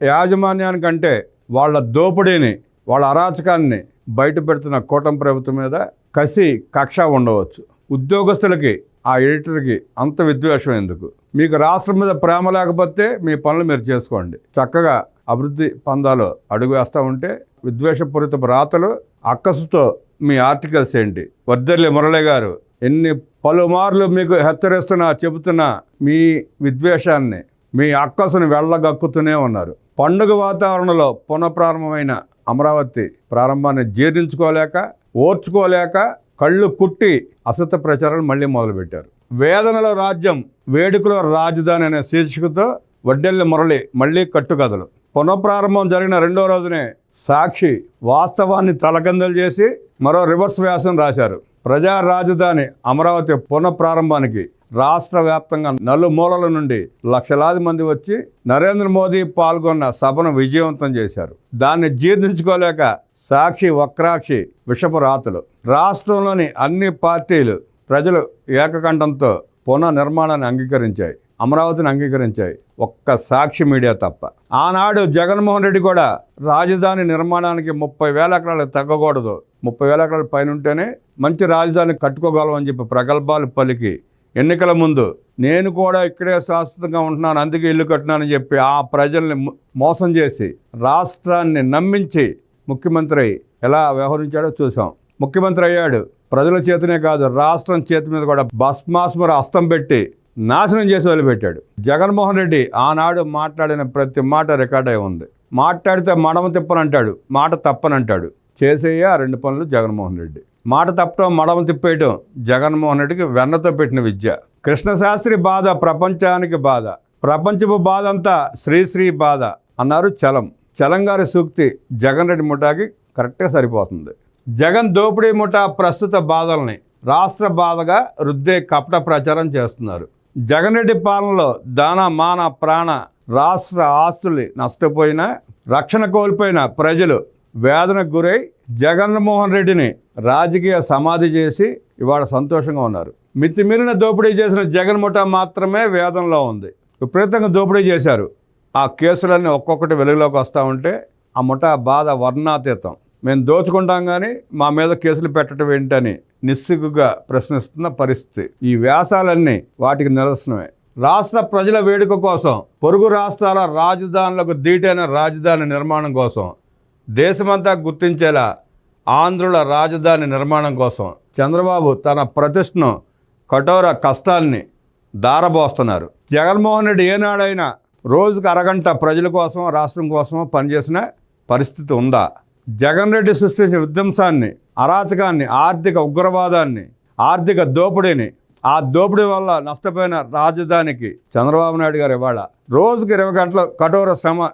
యాజమాన్యానికంటే వాళ్ళ దోపిడీని, వాళ్ళ అరాచకాన్ని బయట పెడుతున్న కూటమి ప్రభుత్వం మీద కక్ష ఉండవచ్చు. ఉద్యోగస్తులకి, ఆ ఎడిటర్కి అంత విద్వేషం ఎందుకు? మీకు రాష్ట్రం మీద ప్రేమ లేకపోతే మీ పనులు మీరు చేసుకోండి. చక్కగా అభివృద్ధి పందాలో అడుగు వేస్తూ ఉంటే విద్వేషపూరితపు రాతలు, అక్కసుతో మీ ఆర్టికల్స్ ఏంటి? వర్దెల్లి మురళి గారు ఎన్ని పలుమార్లు మీకు హెచ్చరిస్తున్నా, చెబుతున్నా మీ విద్వేషాన్ని, మీ అక్కసును వెళ్ళగక్కుతూనే ఉన్నారు. పండుగ వాతావరణంలో పునఃప్రారంభమైన అమరావతి ప్రారంభాన్ని జీర్ణించుకోలేక, ఓర్చుకోలేక కళ్ళు కుట్టి అసత్య ప్రచారాలు మళ్ళీ మొదలుపెట్టారు. వేదనల రాజ్యం, వేడుకలో రాజధాని అనే శీర్షికతో వడ్డెల్లి మురళి మళ్ళీ కట్టుకథలు. పునఃప్రారంభం జరిగిన రెండో రోజునే సాక్షి వాస్తవాన్ని తలకిందులు చేసి మరో రివర్స్ వ్యాసం రాశారు. ప్రజా రాజధాని అమరావతి పునఃప్రారంభానికి రాష్ట్ర వ్యాప్తంగా నలుమూలల నుండి లక్షలాది మంది వచ్చి నరేంద్ర మోదీ పాల్గొన్న సభను విజయవంతం చేశారు. దాన్ని జీర్ణించుకోలేక సాక్షి వక్రాక్షి విషపు రాతలు. రాష్ట్రంలోని అన్ని పార్టీలు, ప్రజలు ఏకకంఠంతో పునర్నిర్మాణాన్ని అంగీకరించాయి, అమరావతిని అంగీకరించాయి. ఒక్క సాక్షి మీడియా తప్ప. ఆనాడు జగన్మోహన్ రెడ్డి కూడా రాజధాని నిర్మాణానికి 30,000 ఎకరాలు తగ్గకూడదు, 30,000 ఎకరాల పైన ఉంటేనే మంచి రాజధాని కట్టుకోగలమని చెప్పి ప్రగల్భాలు పలికి ఎన్నికల ముందు నేను కూడా ఇక్కడే శాశ్వతంగా ఉంటున్నాను, అందుకే ఇల్లు కట్టినానని చెప్పి ఆ ప్రజల్ని మోసం చేసి రాష్ట్రాన్ని నమ్మించి ముఖ్యమంత్రి ఎలా వ్యవహరించాడో చూసాం. ముఖ్యమంత్రి అయ్యాడు, ప్రజల చేతినే కాదు రాష్ట్రం చేతి మీద కూడా భస్మాస్మర హస్తం పెట్టి నాశనం చేసి వదిలిపెట్టాడు. జగన్మోహన్ రెడ్డి ఆనాడు మాట్లాడిన ప్రతి మాట రికార్డ్ అయి ఉంది. మాట్లాడితే మడమ తిప్పనంటాడు, మాట తప్పనంటాడు. చేసేయ రెండు పనులు జగన్మోహన్ రెడ్డి. మాట తప్పడం, మడమ తిప్పేయటం జగన్మోహన్ రెడ్డికి వెన్నతో పెట్టిన విద్య. కృష్ణశాస్త్రి బాధ ప్రపంచానికి బాధ, ప్రపంచపు బాధ అంతా శ్రీశ్రీ బాధ అన్నారు చలం. చలం గారి సూక్తి జగన్ రెడ్డి ముఠాకి కరెక్ట్గా సరిపోతుంది. జగన్ దోపిడీ ముఠా ప్రస్తుత బాధల్ని రాష్ట్ర బాధగా రుద్దే కపట ప్రచారం చేస్తున్నారు. జగన్ రెడ్డి పాలనలో దాన మాన ప్రాణ రాష్ట్ర ఆస్తులు నష్టపోయినా, రక్షణ కోల్పోయిన ప్రజలు వేదనకు గురై జగన్మోహన్ రెడ్డిని రాజకీయ సమాధి చేసి ఇవాళ సంతోషంగా ఉన్నారు. మితిమీరిన దోపిడీ చేసిన జగన్ ముఠా మాత్రమే వేదనలో ఉంది. విపరీతంగా దోపిడీ చేశారు. ఆ కేసులన్నీ ఒక్కొక్కటి వెలుగులోకి వస్తూ ఉంటే ఆ ముఠా బాధ వర్ణాతీతం. మేము దోచుకుంటాం కానీ మా మీద కేసులు పెట్టడం ఏంటని నిస్సిగ్గుగా ప్రశ్నిస్తున్న పరిస్థితి. ఈ వ్యాసాలన్నీ వాటికి నిదర్శనమే. రాష్ట్ర ప్రజల వేడుక కోసం, పొరుగు రాష్ట్రాల రాజధానులకు ధీటైన రాజధాని నిర్మాణం కోసం, దేశమంతా గుర్తించేలా ఆంధ్రుల రాజధాని నిర్మాణం కోసం చంద్రబాబు తన ప్రతిష్టను, కఠోర కష్టాల్ని దారబోస్తున్నారు. జగన్మోహన్ రెడ్డి ఏనాడైనా రోజుకు అరగంట ప్రజల కోసం, రాష్ట్రం కోసం పనిచేసిన పరిస్థితి ఉందా? జగన్ రెడ్డి సృష్టించిన విధ్వంసాన్ని, అరాచకాన్ని, ఆర్థిక ఉగ్రవాదాన్ని, ఆర్థిక దోపిడీని, ఆ దోపిడీ వల్ల నష్టపోయిన రాజధానికి చంద్రబాబు నాయుడు గారు ఇవాళ రోజుకి 20 గంటలు కఠోర శ్రమ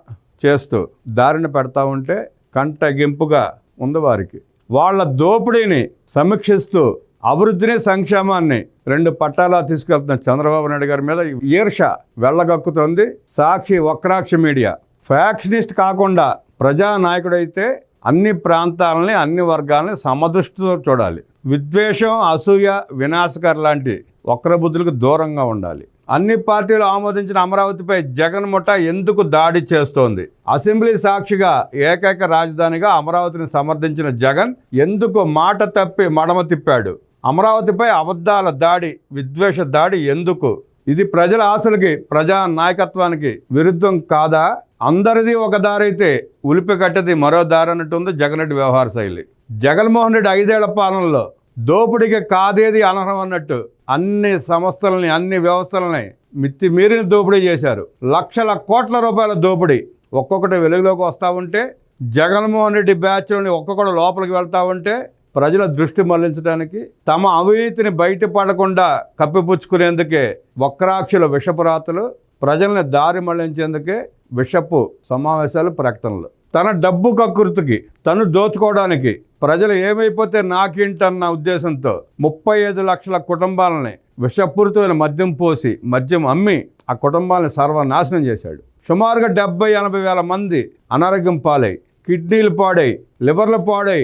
చేస్తూ దారిని పెడతా ఉంటే కంటగింపుగా ఉంది వారికి. వాళ్ళ దోపిడీని సమీక్షిస్తూ అభివృద్ధిని, సంక్షేమాన్ని 2 పట్టాలా తీసుకెళ్తున్న చంద్రబాబు నాయుడు గారి మీద ఈర్ష వెళ్ళగక్కుతోంది సాక్షి వక్రాక్షి మీడియా. ఫ్యాక్షనిస్ట్ కాకుండా ప్రజానాయకుడైతే అన్ని ప్రాంతాలని, అన్ని వర్గాలని సమదృష్టితో చూడాలి. విద్వేషం, అసూయ, వినాశకర లాంటి వక్రబుద్ధులకు దూరంగా ఉండాలి. అన్ని పార్టీలు ఆమోదించిన అమరావతిపై జగన్ ముఠా ఎందుకు దాడి చేస్తోంది? అసెంబ్లీ సాక్షిగా ఏకైక రాజధానిగా అమరావతిని సమర్థించిన జగన్ ఎందుకు మాట తప్పి మడమ తిప్పాడు? అమరావతిపై అబద్ధాల దాడి, విద్వేష దాడి ఎందుకు? ఇది ప్రజల ఆశలకి, ప్రజా నాయకత్వానికి విరుద్ధం కాదా? అందరిది ఒక దారైతే ఉలిపి కట్టది మరో దారి అన్నట్టుంది జగన్ రెడ్డి వ్యవహార శైలి. జగన్మోహన్ రెడ్డి 5 ఏళ్ల పాలనలో దోపిడీకి కాదేది అనర్హం అన్నట్టు అన్ని సంస్థలని, అన్ని వ్యవస్థలని మితిమీరిన దోపిడీ చేశారు. లక్షల కోట్ల రూపాయల దోపిడీ ఒక్కొక్కటి వెలుగులోకి వస్తూ ఉంటే, జగన్మోహన్ రెడ్డి బ్యాచ్లోని ఒక్కొక్కడు లోపలికి వెళ్తూ ఉంటే ప్రజల దృష్టి మళ్లించడానికి, తమ అవినీతిని బయటపడకుండా కప్పిపుచ్చుకునేందుకే వక్రాక్షుల విషపురాతలు, ప్రజల్ని దారి మళ్లించేందుకే విషపు సమావేశాలు, ప్రకటనలు. తన డబ్బు కక్కుర్తికి, తను దోచుకోవడానికి, ప్రజలు ఏమైపోతే నాకేంటన్న ఉద్దేశంతో 35 లక్షల కుటుంబాలని విషపూరితమైన మద్యం పోసి, మద్యం అమ్మి ఆ కుటుంబాలను సర్వనాశనం చేశాడు. సుమారుగా 70-80 వేల మంది అనారోగ్యం పాలై, కిడ్నీలు పాడై, లివర్లు పాడై,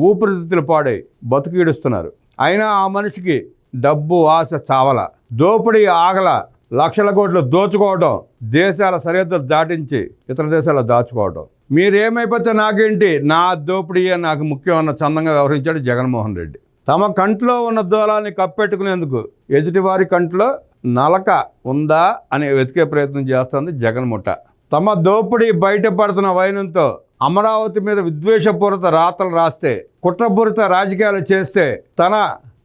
ఊపిరితిత్తులు పాడై బతుకీడుస్తున్నారు. అయినా ఆ మనిషికి డబ్బు ఆశ చావల, దోపిడీ ఆగల. లక్షల కోట్లు దోచుకోవడం, దేశాల సరిహద్దులు దాటించి ఇతర దేశాల్లో దాచుకోవడం. మీరేమైపోతే నాకేంటి, నా దోపిడీయే నాకు ముఖ్యం అన్న చందంగా వ్యవహరించాడు జగన్మోహన్ రెడ్డి. తమ కంట్లో ఉన్న దూలాన్ని కప్పెట్టుకునేందుకు ఎదుటివారి కంట్లో నలక ఉందా అని వెతికే ప్రయత్నం చేస్తుంది జగన్ ముఠ. తమ దోపిడీ బయటపడుతున్న వైనంతో అమరావతి మీద విద్వేషపూరిత రాతలు రాస్తే, కుట్రపూరిత రాజకీయాలు చేస్తే, తన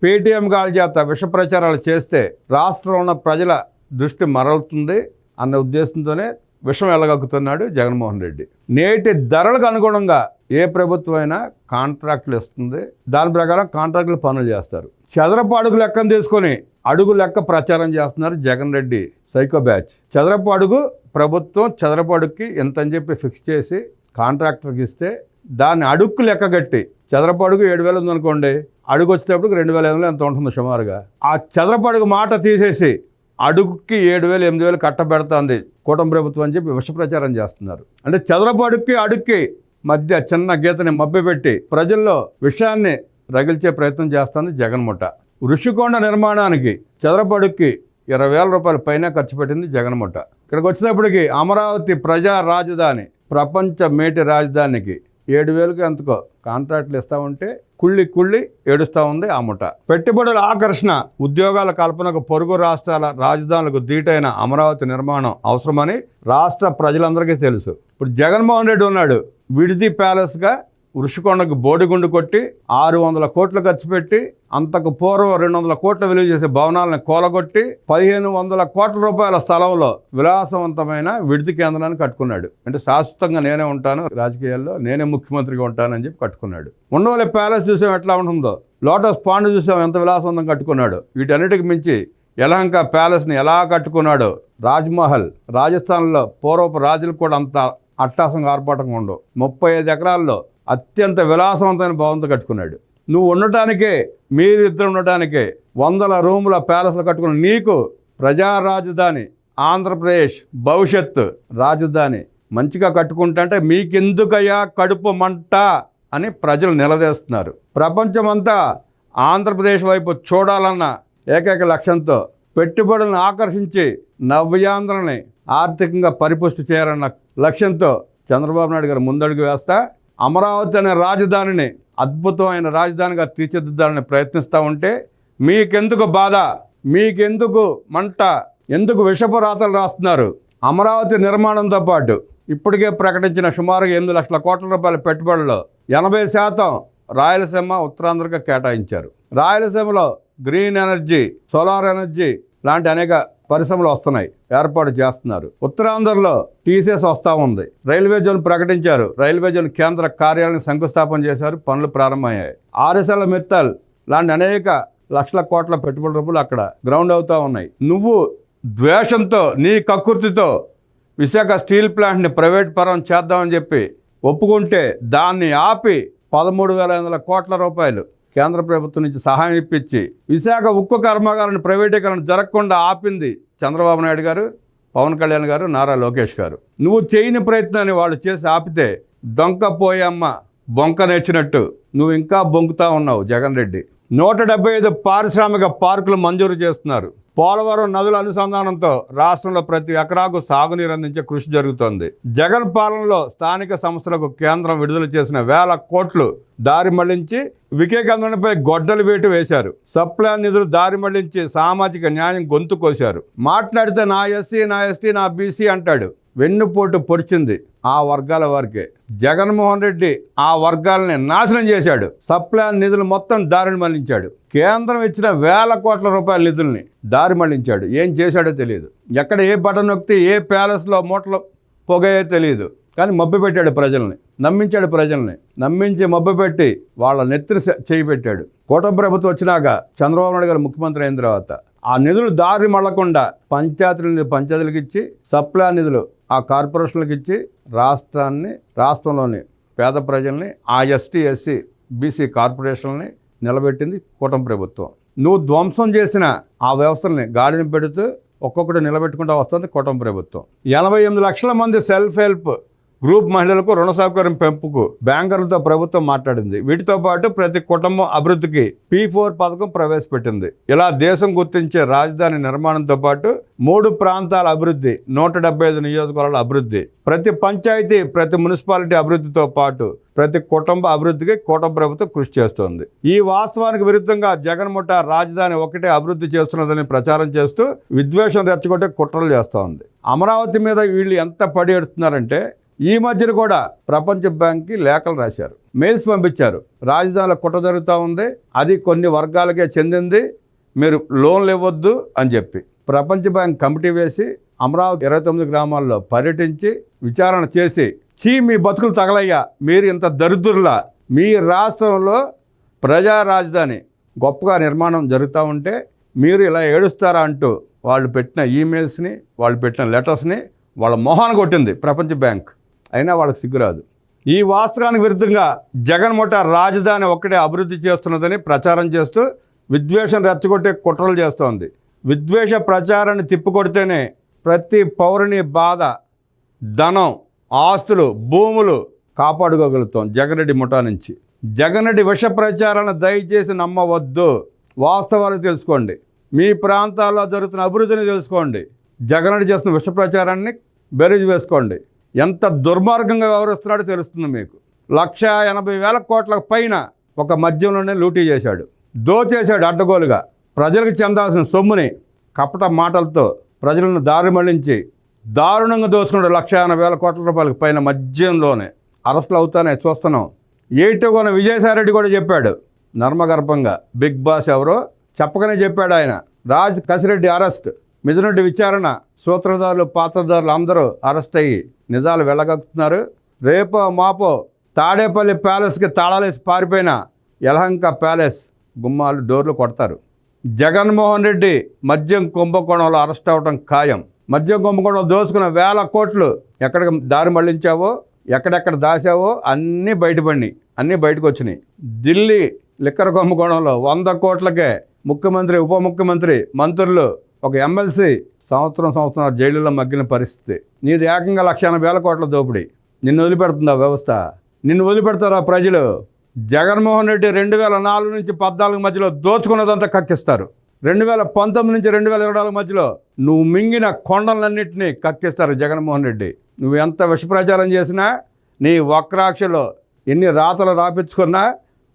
పేటీఎం గాల చేత విష ప్రచారాలు చేస్తే రాష్ట్రంలో ఉన్న ప్రజల దృష్టి మరలుతుంది అన్న ఉద్దేశంతోనే విషం ఎలగక్కుతున్నాడు జగన్మోహన్ రెడ్డి. నేటి ధరలకు అనుగుణంగా ఏ ప్రభుత్వం అయినా కాంట్రాక్టులు ఇస్తుంది, దాని ప్రకారం కాంట్రాక్టులు పనులు చేస్తారు. చదరపు అడుగు లెక్కను తీసుకొని అడుగు లెక్క ప్రచారం చేస్తున్నారు జగన్ రెడ్డి సైకో బ్యాచ్. చదరపు అడుగు ప్రభుత్వం చదరపు అడుగుకి ఎంత అని చెప్పి ఫిక్స్ చేసి కాంట్రాక్టర్కి ఇస్తే దాన్ని అడుక్కు లెక్క కట్టి, చదరపు అడుగు 7,000 ఉందనుకోండి, అడుగు వచ్చేటప్పుడు 2,500 ఎంత ఉంటుంది సుమారుగా. ఆ చదరపు అడుగు మాట తీసేసి అడుగుకి 7,000 8,000 కట్టబెడుతుంది కూటమి ప్రభుత్వం అని చెప్పి విష ప్రచారం చేస్తున్నారు. అంటే చదరపు అడుక్కి మధ్య చిన్న గీతని మభ్యపెట్టి ప్రజల్లో విషయాన్ని రగిల్చే ప్రయత్నం చేస్తుంది జగన్ ముఠ. ఋషికొండ నిర్మాణానికి చదరపు అడుక్కి 20,000 రూపాయల పైన ఖర్చు పెట్టింది జగన్ ముఠ. ఇక్కడికి వచ్చేటప్పటికి అమరావతి ప్రజా రాజధాని, ప్రపంచ మేటి రాజధానికి 7,000కి ఎంతకో కాంట్రాక్టులు ఇస్తూ ఉంటే కుళ్ళి ఏడుస్తూ ఉంది ఆ ముఠ. పెట్టుబడుల ఆకర్షణ, ఉద్యోగాల కల్పనకు పొరుగు రాష్ట్రాల రాజధానులకు ధీటైన అమరావతి నిర్మాణం అవసరమని రాష్ట్ర ప్రజలందరికీ తెలుసు. ఇప్పుడు జగన్మోహన్ రెడ్డి ఉన్నాడు, విడిది ప్యాలెస్గా ఋషికొండకు బోడిగుండు కొట్టి 600 కోట్లు ఖర్చు పెట్టి, అంతకు పూర్వం 200 కోట్ల విలువ చేసే భవనాలను కూలగొట్టి 1,500 కోట్ల రూపాయల స్థలంలో విలాసవంతమైన విడిది కేంద్రాన్ని కట్టుకున్నాడు. అంటే శాశ్వతంగా నేనే ఉంటాను, రాజకీయాల్లో నేనే ముఖ్యమంత్రిగా ఉంటానని చెప్పి కట్టుకున్నాడు. ఉండవల్లి ప్యాలెస్ చూసాం ఎట్లా ఉంటుందో, లోటస్ పాండ్ చూసాం ఎంత విలాసవంతం కట్టుకున్నాడు. వీటన్నిటికి మించి యలహంక ప్యాలెస్ని ఎలా కట్టుకున్నాడు. రాజ్మహల్ రాజస్థాన్లో పూర్వపు రాజులకు కూడా అంత అట్టాసంగా ఆర్పాటంగా ఉండవు. 35 ఎకరాల్లో అత్యంత విలాసవంతమైన భవనంతో కట్టుకున్నాడు. నువ్వు ఉండటానికే, మీరిద్దరు ఉండటానికే 100 రూముల ప్యాలెస్లు కట్టుకున్న నీకు ప్రజా రాజధాని, ఆంధ్రప్రదేశ్ భవిష్యత్తు రాజధాని మంచిగా కట్టుకుంటే మీకెందుకయ్యా కడుపు మంట అని ప్రజలు నిలదీస్తున్నారు. ప్రపంచమంతా ఆంధ్రప్రదేశ్ వైపు చూడాలన్న ఏకైక లక్ష్యంతో పెట్టుబడులను ఆకర్షించి నవ్యాంధ్రని ఆర్థికంగా పరిపుష్టి చేయాలన్న లక్ష్యంతో చంద్రబాబు నాయుడు గారు ముందడుగు వేస్తా అమరావతి అనే రాజధానిని అద్భుతమైన రాజధానిగా తీర్చిదిద్దాలని ప్రయత్నిస్తూ ఉంటే మీకెందుకు బాధ, మీకెందుకు మంట, ఎందుకు విషపు రాతలు రాస్తున్నారు? అమరావతి నిర్మాణంతో పాటు ఇప్పటికే ప్రకటించిన సుమారుగా 8 లక్షల కోట్ల రూపాయల పెట్టుబడుల్లో 80% రాయలసీమ ఉత్తరాంధ్రగా కేటాయించారు. రాయలసీమలో గ్రీన్ ఎనర్జీ, సోలార్ ఎనర్జీ లాంటి అనేక పరిశ్రమలు వస్తున్నాయి, ఏర్పాటు చేస్తున్నారు. ఉత్తరాంధ్రలో టీసీఎస్ వస్తూ ఉంది. రైల్వే జోన్ ప్రకటించారు, రైల్వే జోన్ కేంద్ర కార్యాలయాన్ని శంకుస్థాపన చేశారు, పనులు ప్రారంభమయ్యాయి. ఆర్ఎస్ఎల్ మిత్తల్ లాంటి అనేక లక్షల కోట్ల పెట్టుబడి రూపాయలు అక్కడ గ్రౌండ్ అవుతూ ఉన్నాయి. నువ్వు ద్వేషంతో, నీ కక్కుర్తితో విశాఖ స్టీల్ ప్లాంట్ని ప్రైవేట్ పరం చేద్దామని చెప్పి ఒప్పుకుంటే దాన్ని ఆపి 13,500 కోట్ల రూపాయలు కేంద్ర ప్రభుత్వం నుంచి సహాయం ఇప్పించి విశాఖ ఉక్కు కర్మాగారాన్ని ప్రైవేటీకరణ జరగకుండా ఆపింది చంద్రబాబు నాయుడు గారు, పవన్ కళ్యాణ్ గారు, నారా లోకేష్ గారు. నువ్వు చేయని ప్రయత్నాన్ని వాళ్ళు చేసి ఆపితే డొంక పోయమ్మ బొంక నేర్చినట్టు నువ్వు ఇంకా బొంకుతా ఉన్నావు జగన్ రెడ్డి. 175 పారిశ్రామిక పార్కులు మంజూరు చేస్తున్నారు. పోలవరం నదుల అనుసంధానంతో రాష్ట్రంలో ప్రతి ఎకరాకు సాగునీరు అందించే కృషి జరుగుతోంది. జగన్ పాలనలో స్థానిక సంస్థలకు కేంద్రం విడుదల చేసిన 1,000 కోట్లు దారి మళ్లించి వికేంద్రంపై గొడ్డలు వేటు వేశారు. సప్లాన్ నిధులు దారి మళ్లించి సామాజిక న్యాయం గొంతు కోశారు. మాట్లాడితే నా ఎస్సీ, నా ఎస్టీ, నా బీసీ అంటాడు. వెన్నుపోటు పొడిచింది ఆ వర్గాల వారికే. జగన్మోహన్ రెడ్డి ఆ వర్గాలని నాశనం చేశాడు. సప్లాన్ నిధులు మొత్తం దారిని మళ్లించాడు. కేంద్రం ఇచ్చిన 1,000 కోట్ల రూపాయల నిధుల్ని దారి మళ్లించాడు. ఏం చేశాడో తెలియదు. ఎక్కడ ఏ బటన్ నొక్కితే ఏ ప్యాలెస్లో మూటలు పొగయో తెలియదు. కానీ మభ్యపెట్టాడు ప్రజల్ని, నమ్మించాడు ప్రజల్ని. నమ్మించి మభ్యపెట్టి వాళ్ళ నెత్తిని చేయి పెట్టాడు. కూటమి ప్రభుత్వం వచ్చినాక చంద్రబాబు నాయుడు గారు ముఖ్యమంత్రి అయిన తర్వాత ఆ నిధులు దారి మళ్ళకుండా పంచాయతీలకు ఇచ్చి, సప్లా నిధులు ఆ కార్పొరేషన్లకు ఇచ్చి రాష్ట్రంలోని పేద ప్రజల్ని, ఆ ఎస్టీ, ఎస్సీ, బీసీ కార్పొరేషన్లని నిలబెట్టింది కూటమి ప్రభుత్వం. నువ్వు ధ్వంసం చేసిన ఆ వ్యవస్థల్ని గాడిని పెడుతూ ఒక్కొక్కటి నిలబెట్టుకుంటూ వస్తుంది కూటమి ప్రభుత్వం. 88 లక్షల మంది సెల్ఫ్ హెల్ప్ గ్రూప్ మహిళలకు రుణ సౌకర్యం పెంపుకు బ్యాంకర్లతో ప్రభుత్వం మాట్లాడింది. వీటితో పాటు ప్రతి కుటుంబం అభివృద్ధికి P4 పథకం ప్రవేశపెట్టింది. ఇలా దేశం గుర్తించే రాజధాని నిర్మాణంతో పాటు 3 ప్రాంతాల అభివృద్ధి, 175 నియోజకవర్గాల అభివృద్ధి, ప్రతి పంచాయతీ, ప్రతి మున్సిపాలిటీ అభివృద్ధితో పాటు ప్రతి కుటుంబ అభివృద్ధికి కూటమి ప్రభుత్వం కృషి చేస్తోంది. ఈ వాస్తవానికి విరుద్ధంగా జగన్ ముఠా రాజధాని ఒకటే అభివృద్ధి చేస్తున్నదని ప్రచారం చేస్తూ విద్వేషం రెచ్చగొట్టే కుట్రలు చేస్తోంది. అమరావతి మీద వీళ్ళు ఎంత పడి ఎడుతున్నారంటే ఈ మధ్యన కూడా ప్రపంచ బ్యాంక్కి లేఖలు రాశారు, మెయిల్స్ పంపించారు. రాజధానిలో కుట్ర జరుగుతూ ఉంది, అది కొన్ని వర్గాలకే చెందింది, మీరు లోన్లు ఇవ్వద్దు అని చెప్పి ప్రపంచ బ్యాంక్ కమిటీ వేసి అమరావతి 29 గ్రామాల్లో పర్యటించి విచారణ చేసి మీ బతుకులు తగలయ్యా, మీరు ఇంత దరిద్రులా, మీ రాష్ట్రంలో ప్రజా రాజధాని గొప్పగా నిర్మాణం జరుగుతూ ఉంటే మీరు ఇలా ఏడుస్తారా అంటూ వాళ్ళు పెట్టిన ఈమెయిల్స్ని, వాళ్ళు పెట్టిన లెటర్స్ని వాళ్ళ మొహాన్ని కొట్టింది ప్రపంచ బ్యాంక్. అయినా వాళ్ళకి సిగ్గురాదు. ఈ వాస్తవానికి విరుద్ధంగా జగన్ ముఠా రాజధాని ఒక్కటే అభివృద్ధి చేస్తున్నదని ప్రచారం చేస్తూ విద్వేషం రెచ్చగొట్టే కుట్రలు చేస్తోంది. విద్వేష ప్రచారాన్ని తిప్పికొడితేనే ప్రతి పౌరుని బాధ, ధనం, ఆస్తులు, భూములు కాపాడుకోగలుగుతాం జగన్ రెడ్డి ముఠా నుంచి. జగన్ రెడ్డి విష ప్రచారాన్ని దయచేసి నమ్మవద్దు. వాస్తవాలు తెలుసుకోండి, మీ ప్రాంతాల్లో జరుగుతున్న అభివృద్ధిని తెలుసుకోండి. జగన్ రెడ్డి చేస్తున్న విష ప్రచారాన్ని బెరీజ్ వేసుకోండి. ఎంత దుర్మార్గంగా వ్యవహరిస్తున్నాడో తెలుస్తుంది మీకు. 1,80,000 కోట్ల పైన ఒక మద్యంలోనే లూటీ చేశాడు, దోచేశాడు అడ్డగోలుగా. ప్రజలకు చెందాల్సిన సొమ్ముని కపట మాటలతో ప్రజలను దారి మళ్లించి దారుణంగా దోచుకున్నాడు. 1,80,000 కోట్ల రూపాయలకు పైన మద్యంలోనే. అరెస్టులు అవుతానే చూస్తున్నాం. ఏటుగొన విజయసాయిరెడ్డి కూడా చెప్పాడు నర్మగర్భంగా, బిగ్ బాస్ ఎవరో చెప్పకనే చెప్పాడు ఆయన. రాజ్ కసిరెడ్డి అరెస్ట్, మిథునరెడ్డి విచారణ, సూత్రధారులు, పాత్రధారులు అందరూ అరెస్ట్ అయ్యి నిజాలు వెళ్ళగక్కుతున్నారు. రేపో మాపో తాడేపల్లి ప్యాలెస్కి తాళాలేసి పారిపోయిన యలహంక ప్యాలెస్ గుమ్మాలు, డోర్లు కొడతారు. జగన్మోహన్ రెడ్డి మద్యం కుంభకోణంలో అరెస్ట్ అవ్వడం ఖాయం. మద్యం కుంభకోణంలో దోచుకున్న 1,000 కోట్లు ఎక్కడికి దారి మళ్లించావో, ఎక్కడెక్కడ దాచావో అన్నీ బయటపడినాయి, అన్నీ బయటకు వచ్చినాయి. ఢిల్లీ లిక్కర్ కుంభకోణంలో 100 కోట్లకే ముఖ్యమంత్రి, ఉప ముఖ్యమంత్రి, మంత్రులు, ఒక ఎమ్మెల్సీ సంవత్సరం జైలులో మగ్గిన పరిస్థితి. నీది ఏకంగా 1,80,000 కోట్ల దోపిడీ. నిన్ను వదిలిపెడుతుందా వ్యవస్థ? నిన్ను వదిలిపెడతారా ప్రజలు? జగన్మోహన్ రెడ్డి 2004 నుంచి 14 మధ్యలో దోచుకున్నదంతా కక్కిస్తారు. 2019 నుంచి 2024 మధ్యలో నువ్వు మింగిన కొండలన్నింటినీ కక్కిస్తారు జగన్మోహన్ రెడ్డి. నువ్వు ఎంత విషప్రచారం చేసినా, నీ వక్రాక్షలో ఎన్ని రాతలు రాపించుకున్నా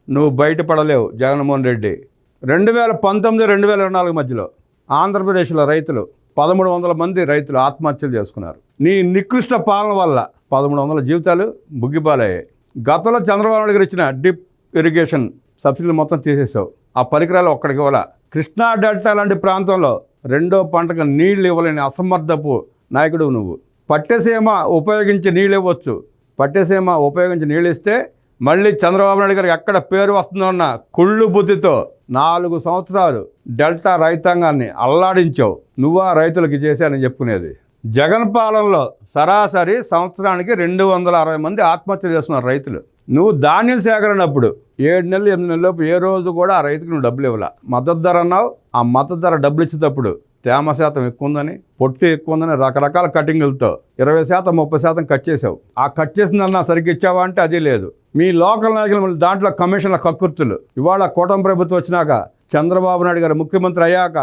నువ్వు బయటపడలేవు జగన్మోహన్ రెడ్డి. 2019, 2024 మధ్యలో ఆంధ్రప్రదేశ్లో రైతులు 1,300 మంది రైతులు ఆత్మహత్యలు చేసుకున్నారు. నీ నికృష్ట పాలన వల్ల 1,300 జీవితాలు బుగ్గిపాలయ్యాయి. గతంలో చంద్రబాబు నాయుడు గారు ఇచ్చిన డిప్ ఇరిగేషన్ సబ్సిడీలు మొత్తం తీసేసావు. ఆ పరికరాలు ఒక్కడికి ఇవ్వాల. కృష్ణా డెల్టా లాంటి ప్రాంతంలో రెండో పంటకు నీళ్లు ఇవ్వలేని అసమర్థపు నాయకుడు నువ్వు. పట్టెసీమ ఉపయోగించి నీళ్ళు ఇవ్వచ్చు. పట్టెసీమ ఉపయోగించి నీళ్ళు ఇస్తే మళ్ళీ చంద్రబాబు నాయుడు గారికి ఎక్కడ పేరు వస్తుందో అన్న కుళ్ళు బుద్ధితో 4 సంవత్సరాలు డెల్టా రైతాంగాన్ని అల్లాడించావు. నువ్వా రైతులకి చేశానని చెప్పుకునేది. జగన్ పాలనలో సరాసరి సంవత్సరానికి 260 మంది ఆత్మహత్యలు చేస్తున్నారు రైతులు. నువ్వు ధాన్యం సేకరణప్పుడు 7 నెలలు 8 నెలలలోపు ఏ రోజు కూడా ఆ రైతుకు నువ్వు డబ్బులు ఇవ్వాల. మద్దతు ధర అన్నావు. ఆ మద్దతు ధర డబ్బులు ఇచ్చేటప్పుడు తేమ శాతం ఎక్కువ ఉందని, పొట్టు ఎక్కువ ఉందని రకరకాల కటింగులతో 20%, 30% కట్ చేసావు. ఆ కట్ చేసిందన్నా సరిగ్గా ఇచ్చావా అంటే అది లేదు. మీ లోకల్ నాయకులు దాంట్లో కమిషన్ల కక్కుర్తులు. ఇవాళ కూటమి ప్రభుత్వం వచ్చినాక, చంద్రబాబు నాయుడు గారు ముఖ్యమంత్రి అయ్యాక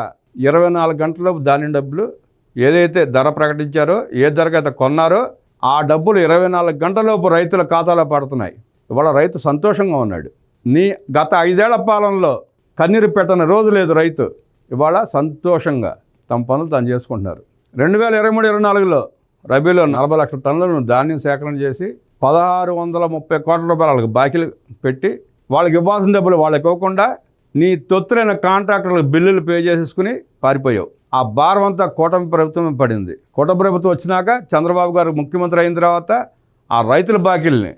24 గంటలలోపు ధాన్యం డబ్బులు ఏదైతే ధర ప్రకటించారో, ఏ ధరకైతే కొన్నారో ఆ డబ్బులు 24 గంటలలోపు రైతుల ఖాతాలో పడుతున్నాయి. ఇవాళ రైతు సంతోషంగా ఉన్నాడు. నీ గత 5 ఏళ్ల పాలనలో కన్నీరు పెట్టని రోజు లేదు రైతు. ఇవాళ సంతోషంగా తమ పనులు తాను చేసుకుంటున్నారు. 2023-24లో రబీలో 40 లక్షల టన్నులను ధాన్యం సేకరణ చేసి 1,630 కోట్ల రూపాయలు వాళ్ళకి బాకీలు పెట్టి వాళ్ళకి ఇవ్వాల్సిన డబ్బులు వాళ్ళకి ఇవ్వకుండా నీ తొత్తులైన కాంట్రాక్టర్లకు బిల్లులు పే చేసేసుకుని పారిపోయావు. ఆ భారం అంతా కూటమి ప్రభుత్వం పడింది. కూటమి ప్రభుత్వం వచ్చినాక చంద్రబాబు గారు ముఖ్యమంత్రి అయిన తర్వాత ఆ రైతుల బాకీల్ని,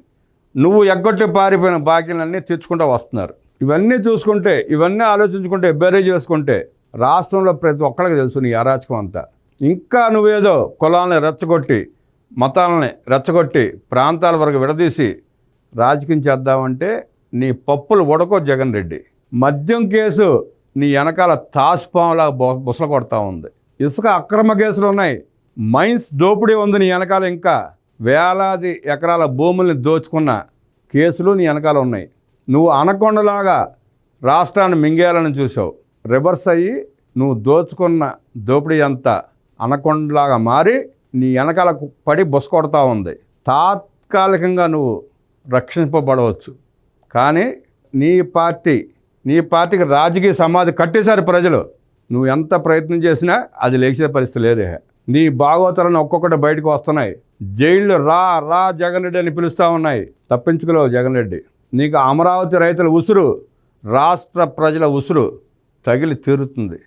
నువ్వు ఎగ్గొట్టి పారిపోయిన బాకీలన్నీ తెచ్చుకుంటూ వస్తున్నారు. ఇవన్నీ చూసుకుంటే, ఇవన్నీ ఆలోచించుకుంటే, బేరేజ్ చేసుకుంటే రాష్ట్రంలో ప్రతి ఒక్కరికి తెలుసు నీ అరాచకం అంతా. ఇంకా నువ్వేదో కులాలని రెచ్చగొట్టి, మతాలని రెచ్చగొట్టి, ప్రాంతాల వరకు విడదీసి రాజకీయం చేద్దామంటే నీ పప్పులు ఉడకో జగన్ రెడ్డి. మద్యం కేసు నీ వెనకాల తాసుపాములా బుసలు కొడతా ఉంది. ఇసుక అక్రమ కేసులు ఉన్నాయి. మైన్స్ దోపిడీ ఉంది నీ వెనకాల. ఇంకా వేలాది ఎకరాల భూముల్ని దోచుకున్న కేసులు నీ వెనకాల ఉన్నాయి. నువ్వు అనకొండలాగా రాష్ట్రాన్ని మింగేయాలని చూసావు. రివర్స్ అయ్యి నువ్వు దోచుకున్న దోపిడీ అంతా అనకొండలాగా మారి నీ వెనకాల పడి బుసకొడతా ఉంది. తాత్కాలికంగా నువ్వు రక్షింపబడవచ్చు, కానీ నీ పార్టీకి రాజకీయ సమాధి కట్టేశారు ప్రజలు. నువ్వు ఎంత ప్రయత్నం చేసినా అది లేచే పరిస్థితి లేదే. నీ భాగవతాలను ఒక్కొక్కటి బయటకు వస్తున్నాయి. జైళ్ళు రా జగన్ రెడ్డి అని పిలుస్తూ ఉన్నాయి. తప్పించుకోలేవు జగన్ రెడ్డి. నీకు అమరావతి రైతుల ఉసురు, రాష్ట్ర ప్రజల ఉసురు తగిలి తీరుతుంది.